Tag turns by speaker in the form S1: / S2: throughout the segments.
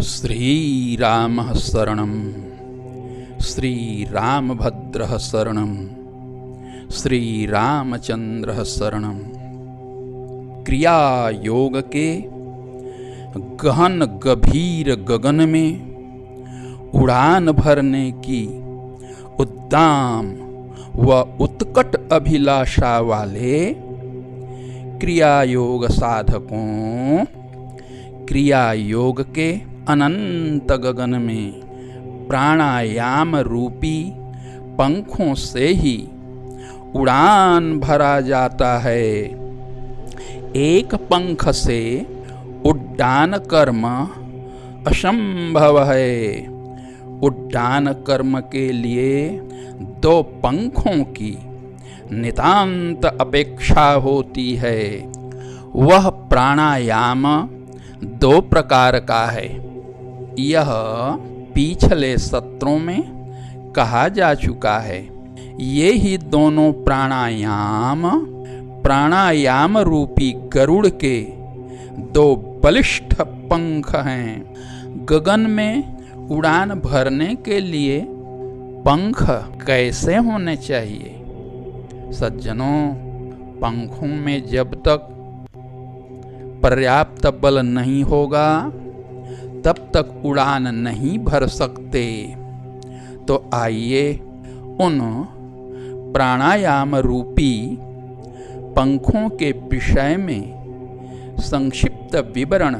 S1: श्रीरामः शरणं श्रीरामभद्रः शरणं श्रीरामचंद्रः शरणं। क्रिया योग के गहन गभीर गगन में उड़ान भरने की उद्दाम व उत्कट अभिलाषा वाले क्रिया योग साधकों, क्रिया योग के अनंत गगन में प्राणायाम रूपी पंखों से ही उड़ान भरा जाता है। एक पंख से उड्डान कर्म असंभव है। उड्डान कर्म के लिए दो पंखों की नितांत अपेक्षा होती है। वह प्राणायाम दो प्रकार का है। यह पिछले सत्रों में कहा जा चुका है। ये ही दोनों प्राणायाम रूपी गरुड़ के दो बलिष्ठ पंख हैं। गगन में उड़ान भरने के लिए पंख कैसे होने चाहिए? सज्जनों, पंखों में जब तक पर्याप्त बल नहीं होगा तब तक उड़ान नहीं भर सकते। तो आइए उन प्राणायाम रूपी पंखों के विषय में संक्षिप्त विवरण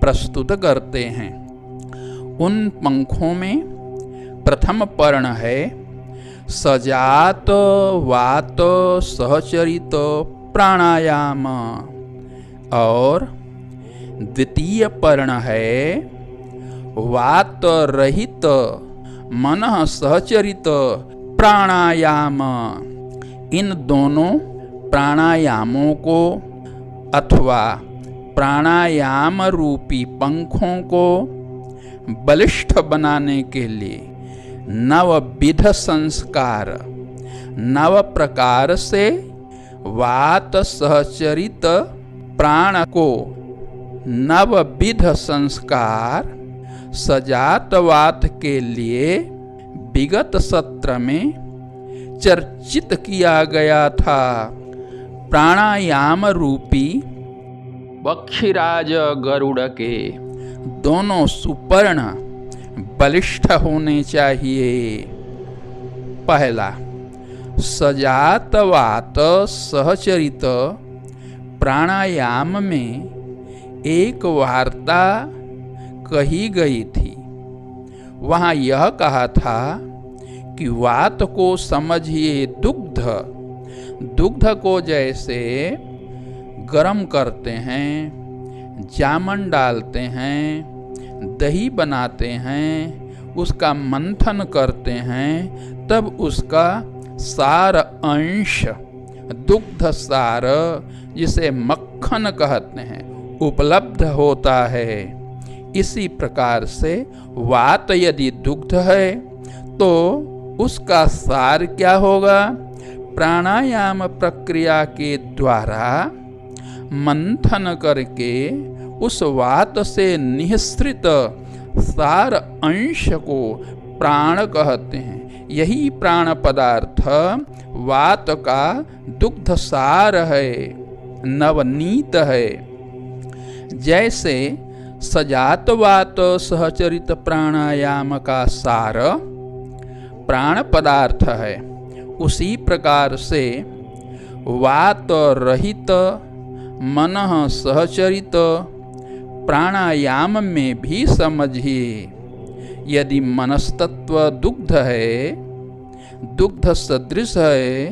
S1: प्रस्तुत करते हैं। उन पंखों में प्रथम पर्ण है सजात वात सहचरित प्राणायाम और द्वितीय पर्ण है वात रहित मन सहचरित प्राणायाम। इन दोनों प्राणायामों को अथवा प्राणायाम रूपी पंखों को बलिष्ठ बनाने के लिए नवविध संस्कार, नव प्रकार से वात सहचरित प्राण को नवविध संस्कार सजातवात के लिए विगत सत्र में चर्चित किया गया था। प्राणायाम रूपी पक्षीराज गरुड़ के दोनों सुपर्ण बलिष्ठ होने चाहिए। पहला, सजातवात सहचरित प्राणायाम में एक वार्ता कही गई थी। वहाँ यह कहा था कि वात को समझिए दुग्ध, दुग्ध को जैसे गरम करते हैं, जामन डालते हैं, दही बनाते हैं, उसका मंथन करते हैं, तब उसका सार अंश, दुग्ध सार जिसे मक्खन कहते हैं, उपलब्ध होता है। इसी प्रकार से वात यदि दुग्ध है तो उसका सार क्या होगा? प्राणायाम प्रक्रिया के द्वारा मंथन करके उस वात से निःसृत सार अंश को प्राण कहते हैं। यही प्राण पदार्थ वात का दुग्ध सार है, नवनीत है। जैसे सजात वात सहचरित प्राणायाम का सार प्राण पदार्थ है, उसी प्रकार से वात रहित मनः सहचरित प्राणायाम में भी समझिए। यदि मनस्तत्व दुग्ध है, दुग्ध सदृश है,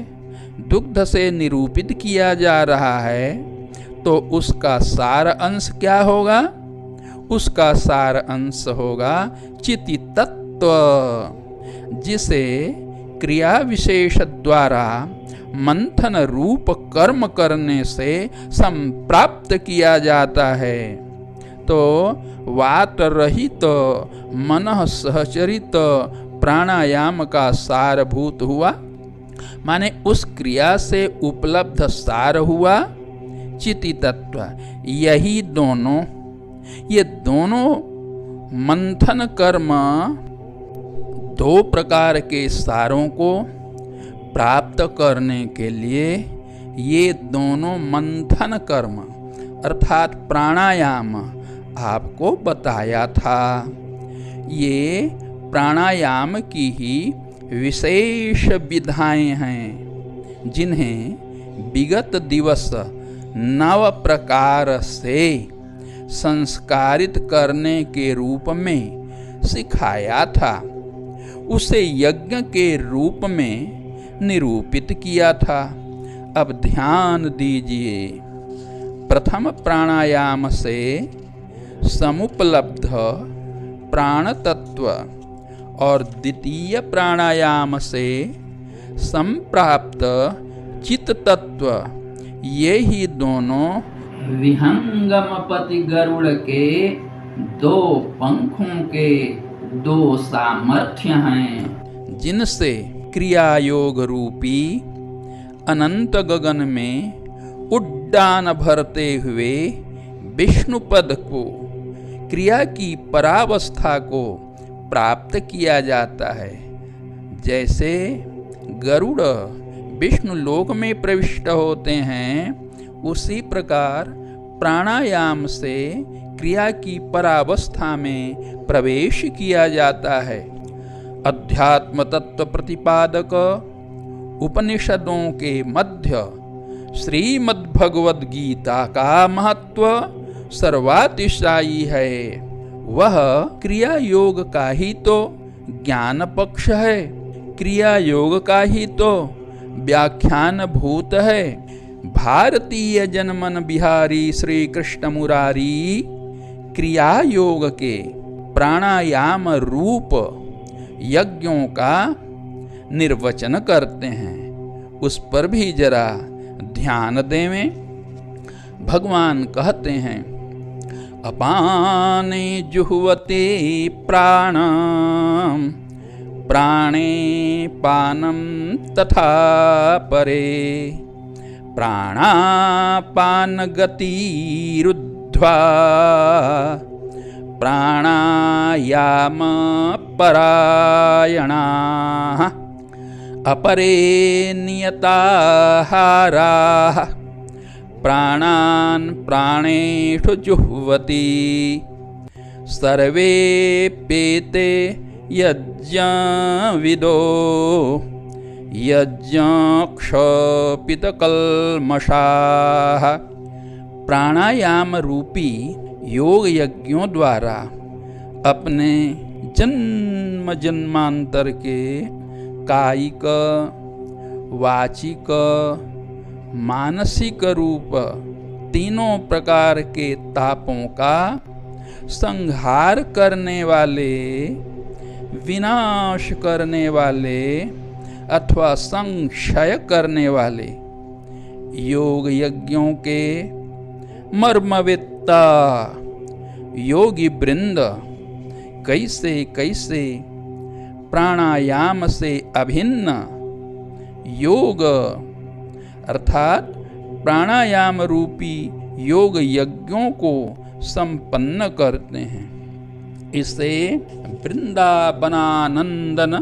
S1: दुग्ध से निरूपित किया जा रहा है, तो उसका सार अंश क्या होगा? उसका सार अंश होगा चिति तत्व, जिसे क्रिया विशेष द्वारा मंथन रूप कर्म करने से संप्राप्त किया जाता है। तो वात रहित मनः सहचरित प्राणायाम का सारभूत हुआ, माने उस क्रिया से उपलब्ध सार हुआ चिति तत्व। यही दोनों, ये दोनों मंथन कर्म दो प्रकार के सारों को प्राप्त करने के लिए, ये दोनों मंथन कर्म अर्थात प्राणायाम आपको बताया था। ये प्राणायाम की ही विशेष विधाएं हैं, जिन्हें विगत दिवस 9 प्रकार से संस्कारित करने के रूप में सिखाया था। उसे यज्ञ के रूप में निरूपित किया था। अब ध्यान दीजिए, प्रथम प्राणायाम से समुपलब्ध प्राण तत्व और द्वितीय प्राणायाम से संप्राप्त चित्त तत्व, ये ही दोनों विहंगमपति गरुड़ के 2 पंखों के 2 सामर्थ्य हैं, जिनसे क्रिया योग रूपी अनंत गगन में उड्डान भरते हुए विष्णुपद को, क्रिया की परावस्था को प्राप्त किया जाता है। जैसे गरुड़ विष्णु लोक में प्रविष्ट होते हैं, उसी प्रकार प्राणायाम से क्रिया की परावस्था में प्रवेश किया जाता है। अध्यात्म तत्व प्रतिपादक उपनिषदों के मध्य श्रीमद्भगवद गीता का महत्व सर्वातिशायी है। वह क्रिया योग का ही तो ज्ञान पक्ष है, क्रिया योग का ही तो व्याख्यान भूत है। भारतीय जनमन बिहारी श्री कृष्ण मुरारी क्रिया योग के प्राणायाम रूप यज्ञों का निर्वचन करते हैं। उस पर भी जरा ध्यान देवें। भगवान कहते हैं, अपाने जुह्वते प्राणं प्राणे पानं तथा परे प्राणापान गतिरुद्ध्वा प्राणायाम परायणाः अपरे नियताहाराः प्राणान् प्राणेषु जुह्वति सर्वेप्येते यज्ञविदो यज्ञक्षपितकल्मषाः। प्राणायाम रूपी योग यज्ञों द्वारा अपने जन्म जन्मांतर के कायिक, वाचिक, मानसिक रूप तीनों प्रकार के तापों का संहार करने वाले, विनाश करने वाले अथवा संक्षय करने वाले योग यज्ञों के मर्मवेत्ता योगी वृंद कैसे कैसे प्राणायाम से अभिन्न योग अर्थात प्राणायाम रूपी योग यज्ञों को संपन्न करते हैं। इसे वृंदावनानंदन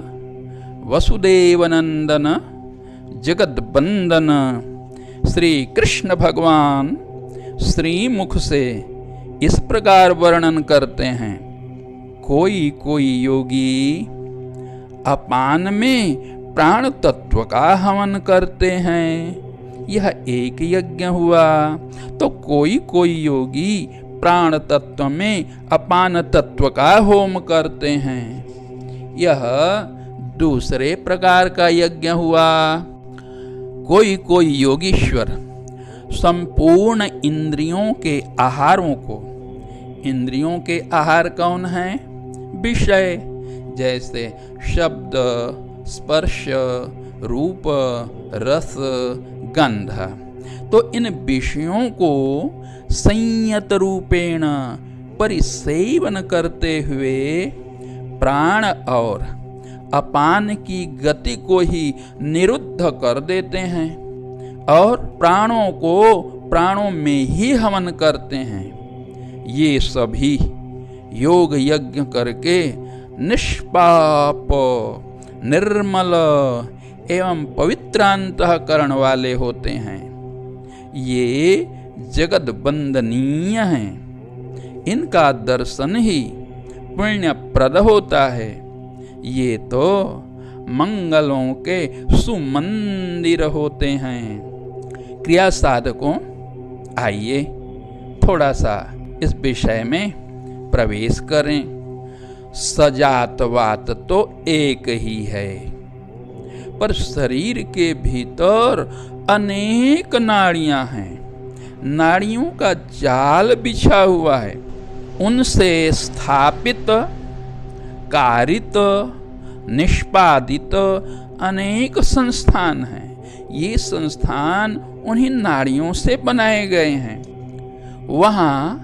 S1: वसुदेवनंदन जगत बंदन श्री कृष्ण भगवान श्रीमुख से इस प्रकार वर्णन करते हैं। कोई कोई योगी अपान में प्राण तत्व का हवन करते हैं, यह एक यज्ञ हुआ। तो कोई कोई योगी प्राण तत्व में अपान तत्व का होम करते हैं, यह दूसरे प्रकार का यज्ञ हुआ। कोई कोई योगीश्वर संपूर्ण इंद्रियों के आहारों को, इंद्रियों के आहार कौन हैं? विषय, जैसे शब्द, स्पर्श, रूप, रस, गंध। तो इन विषयों को संयत रूपेण परिसेवन करते हुए प्राण और अपान की गति को ही निरुद्ध कर देते हैं और प्राणों को प्राणों में ही हवन करते हैं। ये सभी योग यज्ञ करके निष्पाप, निर्मल एवं पवित्र अंतःकरण वाले होते हैं। ये जगत बंदनीय हैं, इनका दर्शन ही पुण्यप्रद होता है। ये तो मंगलों के सुमंदिर होते हैं। क्रिया साधकों, आइए थोड़ा सा इस विषय में प्रवेश करें। सजातवात तो एक ही है, पर शरीर के भीतर अनेक नाड़ियां हैं। नाड़ियों का जाल बिछा हुआ है, उनसे स्थापित, कारित, निष्पादित अनेक संस्थान हैं। ये संस्थान उन्हीं नाड़ियों से बनाए गए हैं। वहाँ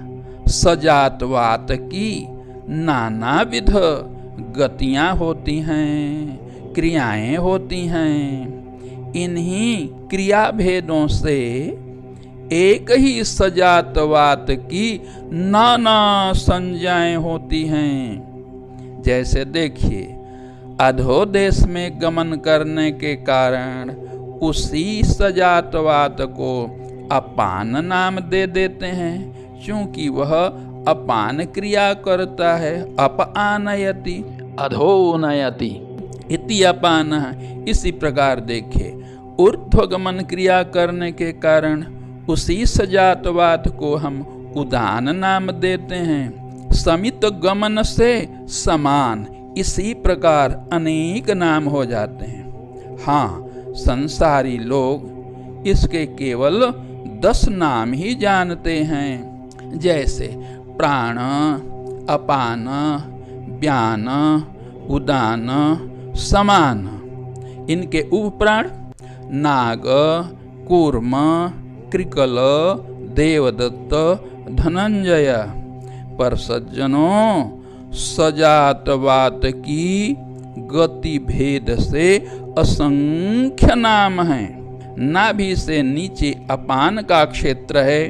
S1: सजातवात की नानाविध गतियाँ होती हैं, क्रियाएं होती हैं। इन्हीं क्रिया भेदों से एक ही सजातवात की नाना संज्ञाएं होती हैं। जैसे देखिए, अधोदेश में गमन करने के कारण उसी सजातवात को अपान नाम दे देते हैं, क्योंकि वह अपान क्रिया करता है। अपानयति अधोनयति इति अपान। इसी प्रकार देखिए, ऊर्ध्वगमन क्रिया करने के कारण उसी सजातवात को हम उदान नाम देते हैं। समित गमन से समान, इसी प्रकार अनेक नाम हो जाते हैं। हाँ, संसारी लोग इसके केवल 10 नाम ही जानते हैं, जैसे प्राण, अपान, व्यान, उदान, समान। इनके उपप्राण नाग, कूर्म, कृकल, देवदत्त, धनंजय। पर सज्जनों, सजातवात की गति भेद से असंख्य नाम हैं। नाभि से नीचे अपान का क्षेत्र है,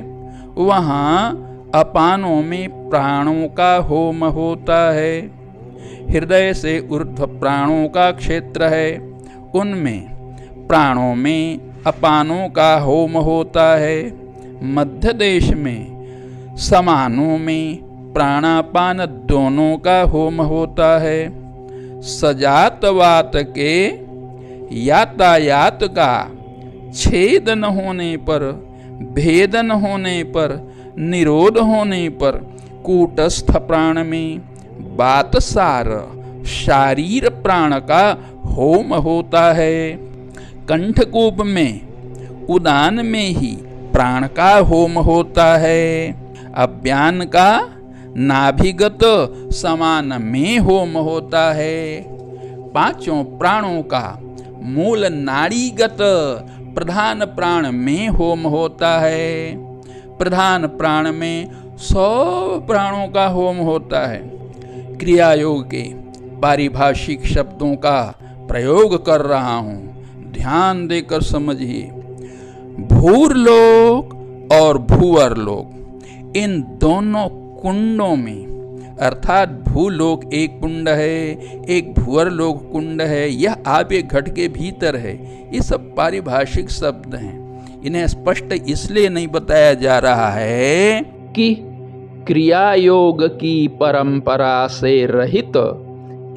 S1: वहाँ अपानों में प्राणों का होम होता है। हृदय से ऊर्ध्व प्राणों का क्षेत्र है, उनमें प्राणों में अपानों का होम होता है। मध्य देश में समानों में प्राणापान दोनों का होम होता है। सजातवात के यातायात का छेदन होने पर, भेदन होने पर, निरोध होने पर कूटस्थ प्राण में बातसार शारीर प्राण का होम होता है। कंठकूप में उदान में ही प्राण का होम होता है। अव्यान का नाभिगत समान में होम होता है। पांचों प्राणों का मूल नाड़ीगत प्रधान प्राण में होम होता है। प्रधान प्राण में 100 प्राणों का होम होता है। क्रिया योग के पारिभाषिक शब्दों का प्रयोग कर रहा हूं, ध्यान देकर समझिए। भूरलोक और भूअरलोक, इन दोनों कुंडों में अर्थात भूलोक एक कुंड है, एक भूअर लोक कुंड है, यह आप एक घट के भीतर है। ये सब पारिभाषिक शब्द हैं। इन्हें स्पष्ट इसलिए नहीं बताया जा रहा है कि क्रिया योग की परंपरा से रहित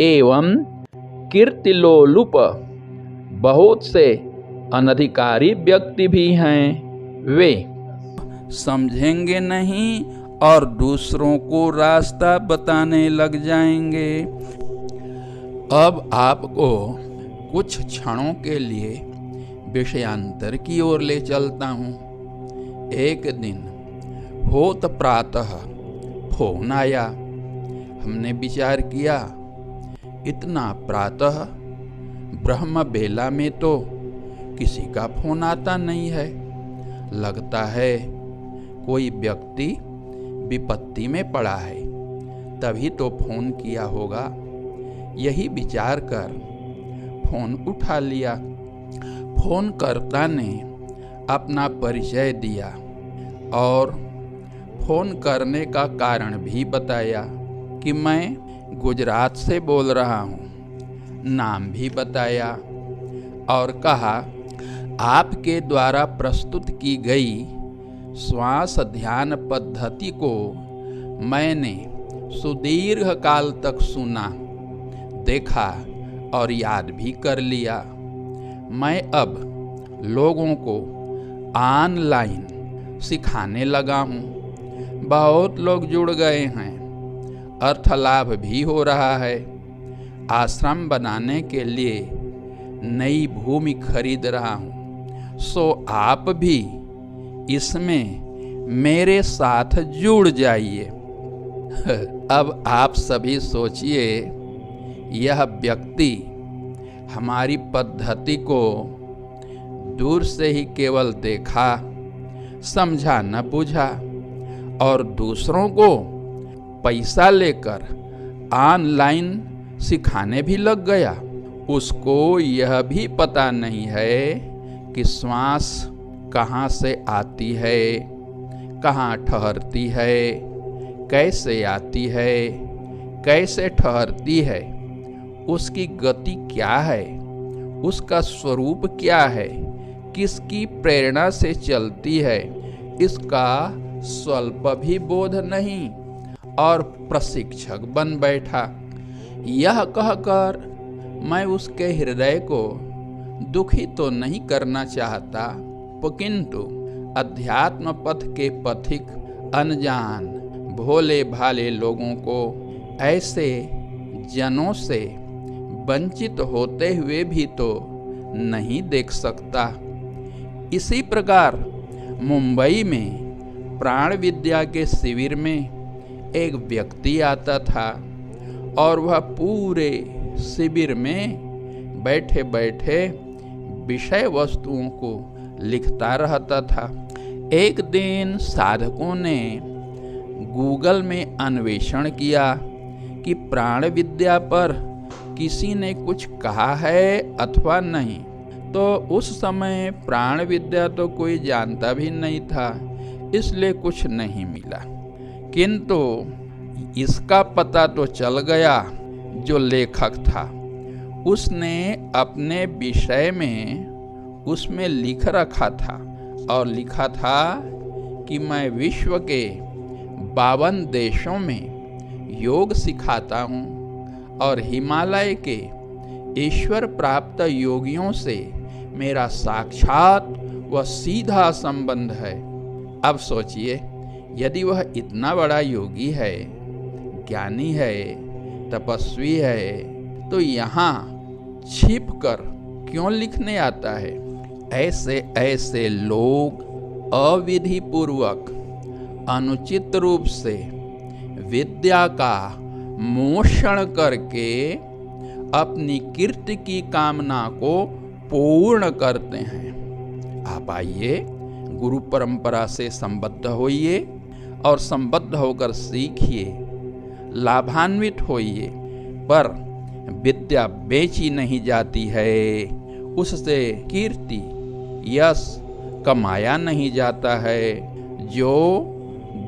S1: एवं कीर्तिलोलुप बहुत से अनधिकारी व्यक्ति भी हैं, वे समझेंगे नहीं और दूसरों को रास्ता बताने लग जाएंगे। अब आपको कुछ क्षणों के लिए विषयांतर की ओर ले चलता हूँ। एक दिन होत प्रातः फोन आया। हमने विचार किया, इतना प्रातः ब्रह्म बेला में तो किसी का फोन आता नहीं है, लगता है कोई व्यक्ति विपत्ति में पड़ा है, तभी तो फोन किया होगा। यही विचार कर फोन उठा लिया। फोनकर्ता ने अपना परिचय दिया और फोन करने का कारण भी बताया कि मैं गुजरात से बोल रहा हूँ। नाम भी बताया और कहा, आपके द्वारा प्रस्तुत की गई श्वास ध्यान पद्धति को मैंने सुदीर्घ काल तक सुना, देखा और याद भी कर लिया। मैं अब लोगों को ऑनलाइन सिखाने लगा हूँ। बहुत लोग जुड़ गए हैं, अर्थ लाभ भी हो रहा है। आश्रम बनाने के लिए नई भूमि खरीद रहा हूँ, सो आप भी इसमें मेरे साथ जुड़ जाइए। अब आप सभी सोचिए, यह व्यक्ति हमारी पद्धति को दूर से ही केवल देखा, समझा न बुझा और दूसरों को पैसा लेकर ऑनलाइन सिखाने भी लग गया। उसको यह भी पता नहीं है कि श्वास कहाँ से आती है, कहाँ ठहरती है, कैसे आती है, कैसे ठहरती है, उसकी गति क्या है, उसका स्वरूप क्या है, किसकी प्रेरणा से चलती है, इसका स्वल्प भी बोध नहीं। और प्रशिक्षक बन बैठा। यह कहकर मैं उसके हृदय को दुखी तो नहीं करना चाहता, किंतु अध्यात्म पथ के पथिक अनजान भोले भाले लोगों को ऐसे जनों से वंचित होते हुए भी तो नहीं देख सकता। इसी प्रकार मुंबई में प्राण विद्या के शिविर में एक व्यक्ति आता था और वह पूरे शिविर में बैठे बैठे विषय वस्तुओं को लिखता रहता था। एक दिन साधकों ने गूगल में अन्वेषण किया कि प्राण विद्या पर किसी ने कुछ कहा है अथवा नहीं, तो उस समय प्राण विद्या तो कोई जानता भी नहीं था, इसलिए कुछ नहीं मिला। किंतु इसका पता तो चल गया, जो लेखक था उसने अपने विषय में उसमें लिख रखा था और लिखा था कि मैं विश्व के 52 देशों में योग सिखाता हूँ और हिमालय के ईश्वर प्राप्त योगियों से मेरा साक्षात व सीधा संबंध है। अब सोचिए, यदि वह इतना बड़ा योगी है, ज्ञानी है, तपस्वी है, तो यहाँ छिप कर क्यों लिखने आता है? ऐसे ऐसे लोग अविधि पूर्वक अनुचित रूप से विद्या का मोषण करके अपनी कीर्ति की कामना को पूर्ण करते हैं। आप आइए, गुरु परंपरा से संबद्ध होइए और संबद्ध होकर सीखिए, लाभान्वित होइए। पर विद्या बेची नहीं जाती है, उससे कीर्ति यश कमाया नहीं जाता है। जो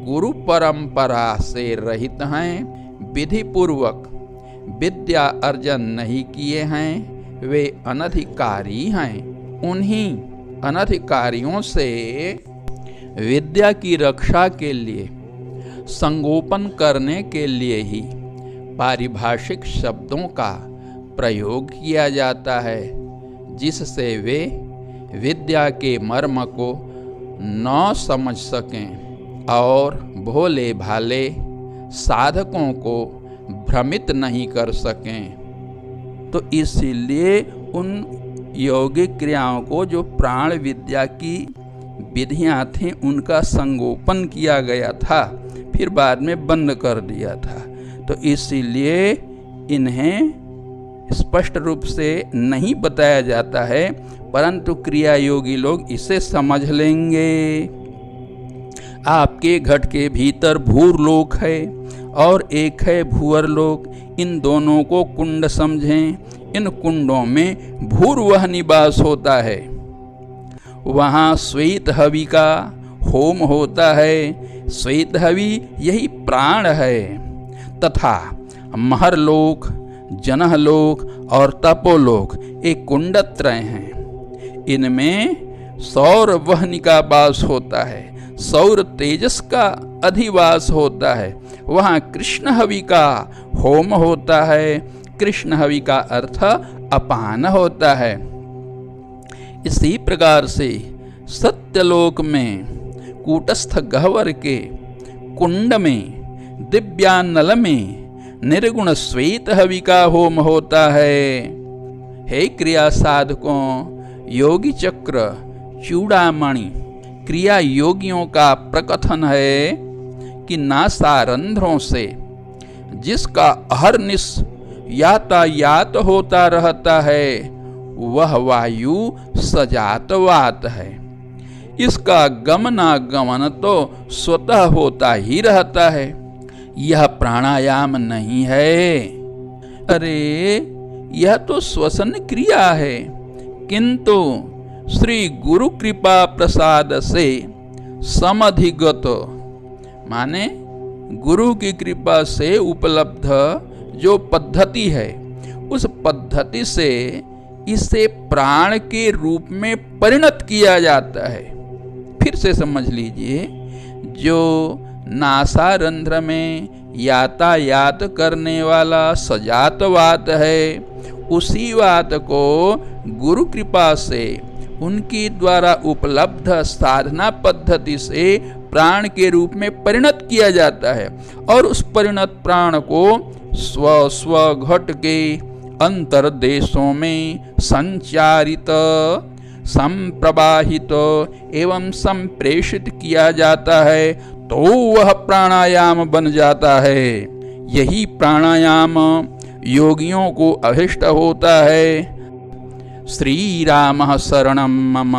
S1: गुरु परंपरा से रहित हैं विधि पूर्वक विद्या अर्जन नहीं किए हैं वे अनधिकारी हैं। उन्हीं अनधिकारियों से विद्या की रक्षा के लिए संगोपन करने के लिए ही पारिभाषिक शब्दों का प्रयोग किया जाता है, जिससे वे विद्या के मर्म को न समझ सकें और भोले भाले साधकों को भ्रमित नहीं कर सकें। तो इसीलिए उन यौगिक क्रियाओं को, जो प्राण विद्या की विधियां थीं, उनका संगोपन किया गया था, फिर बाद में बंद कर दिया था। तो इसीलिए इन्हें स्पष्ट रूप से नहीं बताया जाता है, परंतु क्रिया योगी लोग इसे समझ लेंगे। आपके घट के भीतर भूर लोक है और एक है भूअर लोक। इन दोनों को कुंड समझें। इन कुंडों में भूर्वह निवास होता है, वहाँ श्वेत हवि का होम होता है। श्वेत हवि यही प्राण है। तथा महरलोक, जनहलोक और तपोलोक एक कुंडत्रय हैं। इनमें सौर वहनी का वास होता है, सौर तेजस का अधिवास होता है। वहाँ कृष्ण हवि का होम होता है। कृष्ण हवि का अर्थ अपान होता है। इसी प्रकार से सत्यलोक में कूटस्थ गह्वर के कुंड में दिव्यानल में निर्गुण श्वेत हवि का होम होता है। हे क्रिया साधकों, योगी चक्र चूड़ामणि क्रिया योगियों का प्रकथन है कि नासारंध्रों से जिसका अहर्निश यातायात होता रहता है, वह वायु सजातवात है। इसका गमनागमन तो स्वतः होता ही रहता है। यह प्राणायाम नहीं है। अरे यह तो श्वसन क्रिया है, किंतु श्री गुरु कृपा प्रसाद से समधिगत, माने गुरु की कृपा से उपलब्ध जो पद्धति है, उस पद्धति से इसे प्राण के रूप में परिणत किया जाता है। फिर से समझ लीजिए, जो नासारंध्र में यातायात करने वाला सजातवात है, उसी वात को गुरु कृपा से उनकी द्वारा उपलब्ध साधना पद्धति से प्राण के रूप में परिणत किया जाता है। और उस परिणत प्राण को स्व स्व घट के अंतर्देशों में संचारित, संप्रवाहित एवं संप्रेषित किया जाता है, तो वह प्राणायाम बन जाता है। यही प्राणायाम योगियों को अभिष्ट होता है। श्री राम शरणं मम,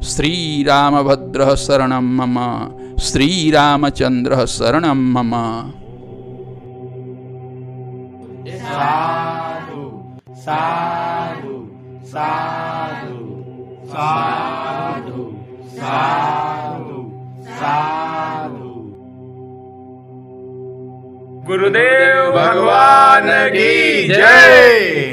S1: श्री रामभद्र शरणं मम, श्री रामचंद्र शरणं मम।
S2: साधु साधु साधु साधु साधु साधु। गुरुदेव भगवान की जय।